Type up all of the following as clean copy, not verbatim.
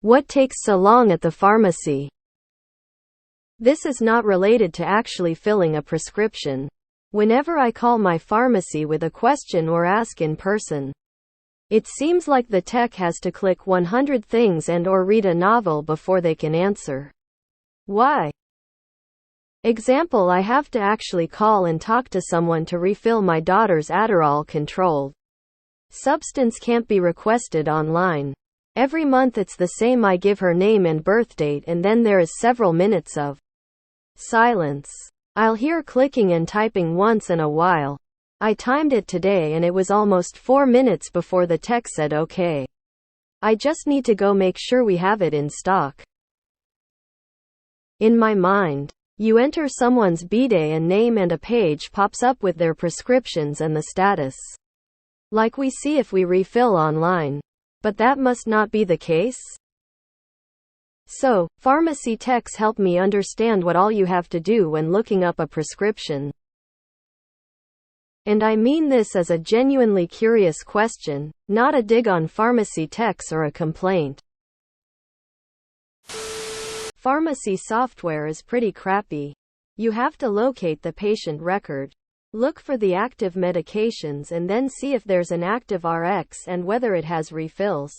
What takes so long at the pharmacy? This is not related to actually filling a prescription. Whenever I call my pharmacy with a question or ask in person, it seems like the tech has to click 100 things and/or read a novel before they can answer. Why? Example: I have to actually call and talk to someone to refill my daughter's Adderall controlled substance. Can't be requested online. Every month it's the same. I give her name and birth date, and then there is several minutes of silence. I'll hear clicking and typing once in a while. I timed it today and it was almost 4 minutes before the tech said okay. I just need to go make sure we have it in stock. In my mind, you enter someone's B-day and name and a page pops up with their prescriptions and the status, like we see if we refill online. But that must not be the case. So, pharmacy techs help me understand what all you have to do when looking up a prescription. And I mean this as a genuinely curious question, not a dig on pharmacy techs or a complaint. Pharmacy software is pretty crappy. You have to locate the patient record, look for the active medications, and then see if there's an active RX and whether it has refills.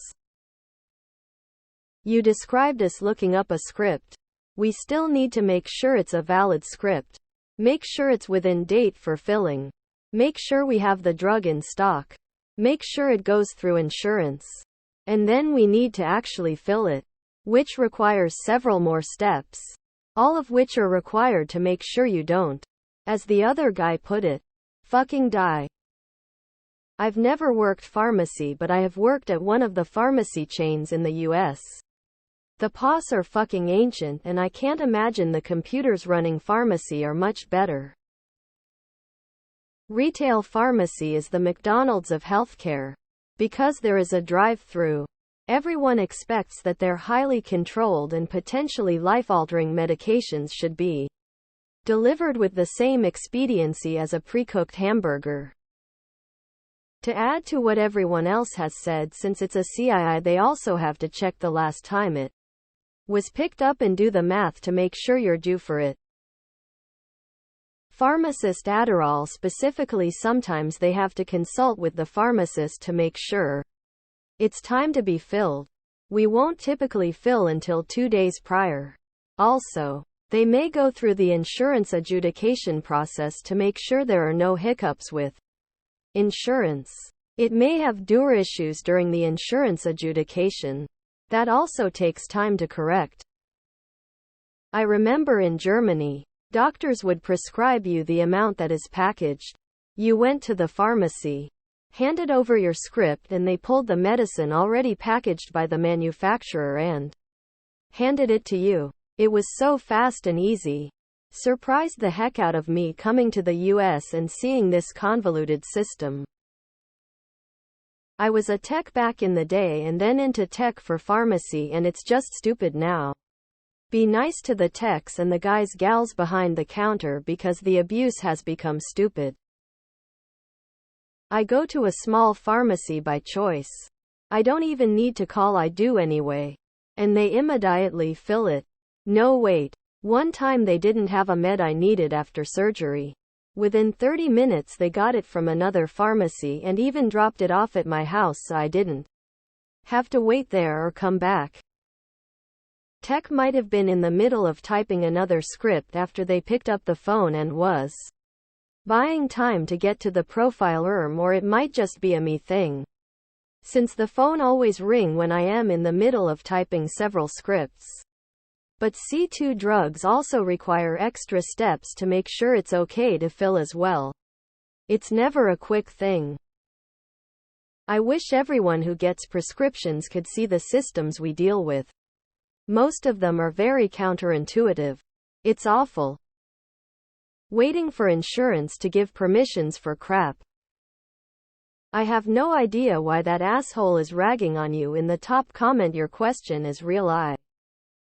You described us looking up a script. We still need to make sure it's a valid script. Make sure it's within date for filling. Make sure we have the drug in stock. Make sure it goes through insurance. And then we need to actually fill it, which requires several more steps, all of which are required to make sure you don't, as the other guy put it, fucking die. I've never worked pharmacy, but I have worked at one of the pharmacy chains in the US. The POS are fucking ancient, and I can't imagine the computers running pharmacy are much better. Retail pharmacy is the McDonald's of healthcare. Because there is a drive-through, everyone expects that their highly controlled and potentially life-altering medications should be delivered with the same expediency as a pre-cooked hamburger. To add to what everyone else has said, since it's a CII, they also have to check the last time it was picked up and do the math to make sure you're due for it. Pharmacist Adderall specifically, sometimes they have to consult with the pharmacist to make sure it's time to be filled. We won't typically fill until 2 days prior. Also, they may go through the insurance adjudication process to make sure there are no hiccups with insurance. It may have DUR issues during the insurance adjudication. That also takes time to correct. I remember in Germany, doctors would prescribe you the amount that is packaged. You went to the pharmacy, handed over your script, and they pulled the medicine already packaged by the manufacturer and handed it to you. It was so fast and easy. Surprised the heck out of me coming to the US and seeing this convoluted system. I was a tech back in the day and then into tech for pharmacy, and it's just stupid now. Be nice to the techs and the guys gals behind the counter, because the abuse has become stupid. I go to a small pharmacy by choice. I don't even need to call, I do anyway. And they immediately fill it. No wait. One time they didn't have a med I needed after surgery. Within 30 minutes they got it from another pharmacy and even dropped it off at my house, so I didn't have to wait there or come back. Tech might have been in the middle of typing another script after they picked up the phone and was buying time to get to the profile room, or it might just be a me thing, since the phone always ring when I am in the middle of typing several scripts. But C2 drugs also require extra steps to make sure it's okay to fill as well. It's never a quick thing. I wish everyone who gets prescriptions could see the systems we deal with. Most of them are very counterintuitive. It's awful. Waiting for insurance to give permissions for crap. I have no idea why that asshole is ragging on you in the top comment. Your question is real. I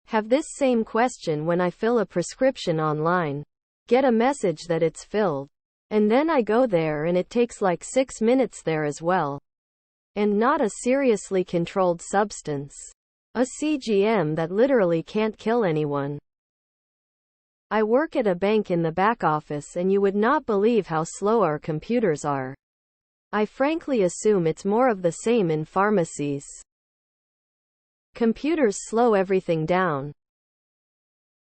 have this same question when I fill a prescription online. Get a message that it's filled. And then I go there and it takes like 6 minutes there as well. And not a seriously controlled substance. A CGM that literally can't kill anyone. I work at a bank in the back office and you would not believe how slow our computers are. I frankly assume it's more of the same in pharmacies. Computers slow everything down.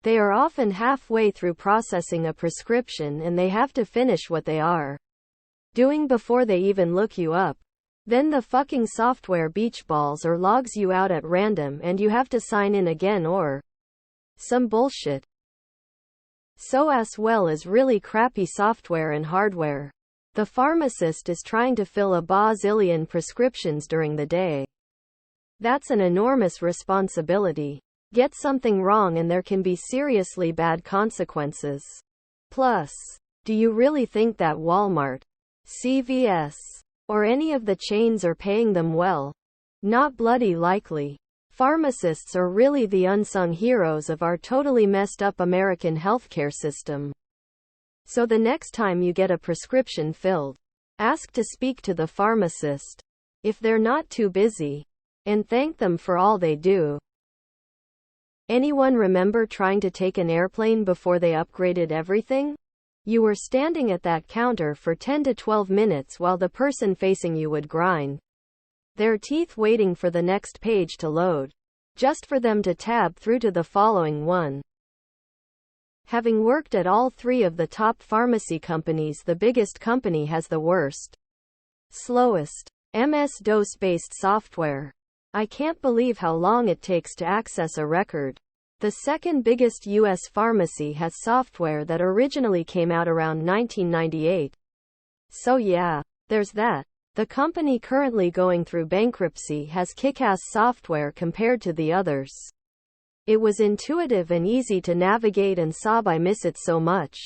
They are often halfway through processing a prescription and they have to finish what they are doing before they even look you up. Then the fucking software beach balls or logs you out at random and you have to sign in again or some bullshit. So as well as really crappy software and hardware. The pharmacist is trying to fill a bazillion prescriptions during the day. That's an enormous responsibility. Get something wrong and there can be seriously bad consequences. Plus, do you really think that Walmart, CVS, or any of the chains are paying them well? Not bloody likely. Pharmacists are really the unsung heroes of our totally messed up American healthcare system. So the next time you get a prescription filled, ask to speak to the pharmacist, if they're not too busy, and thank them for all they do. Anyone remember trying to take an airplane before they upgraded everything? You were standing at that counter for 10 to 12 minutes while the person facing you would grind their teeth waiting for the next page to load, just for them to tab through to the following one. Having worked at all three of the top pharmacy companies, the biggest company has the worst, slowest, MS-DOS-based software. I can't believe how long it takes to access a record. The second biggest U.S. pharmacy has software that originally came out around 1998. So yeah, there's that. The company currently going through bankruptcy has kick-ass software compared to the others. It was intuitive and easy to navigate and sob I miss it so much.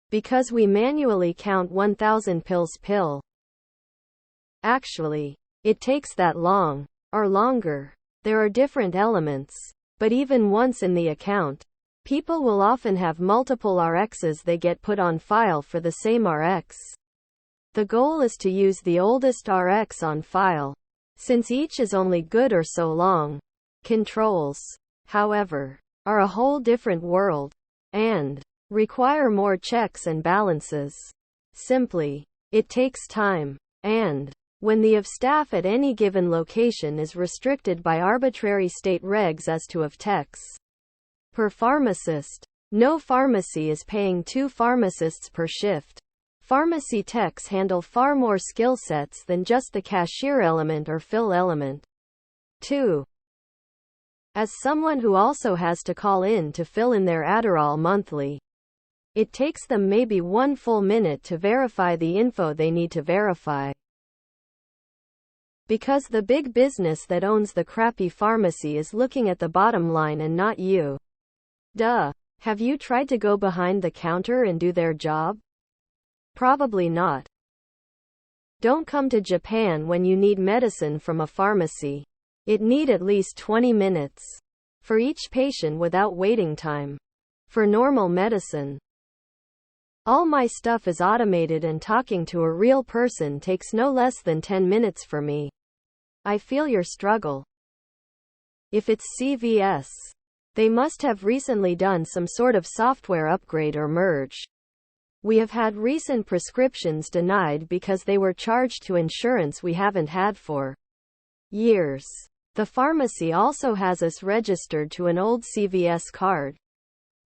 Because we manually count 1,000 pills pill. Actually, it takes that long, or longer. There are different elements, but even once in the account, people will often have multiple RXs they get put on file for the same RX. The goal is to use the oldest RX on file, since each is only good or so long. Controls, however, are a whole different world, and require more checks and balances. Simply, it takes time, and when the of staff at any given location is restricted by arbitrary state regs as to of techs per pharmacist, no pharmacy is paying 2 pharmacists per shift. Pharmacy techs handle far more skill sets than just the cashier element or fill element. 2. As someone who also has to call in to fill in their Adderall monthly, it takes them maybe 1 full minute to verify the info they need to verify. Because the big business that owns the crappy pharmacy is looking at the bottom line and not you. Duh. Have you tried to go behind the counter and do their job? Probably not. Don't come to Japan when you need medicine from a pharmacy. It need at least 20 minutes for each patient without waiting time. For normal medicine, all my stuff is automated and talking to a real person takes no less than 10 minutes for me. I feel your struggle. If it's CVS, they must have recently done some sort of software upgrade or merge. We have had recent prescriptions denied because they were charged to insurance we haven't had for years. The pharmacy also has us registered to an old CVS card.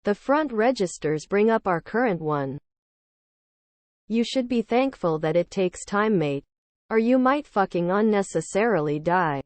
The front registers bring up our current one. You should be thankful that it takes time, mate, or you might fucking unnecessarily die.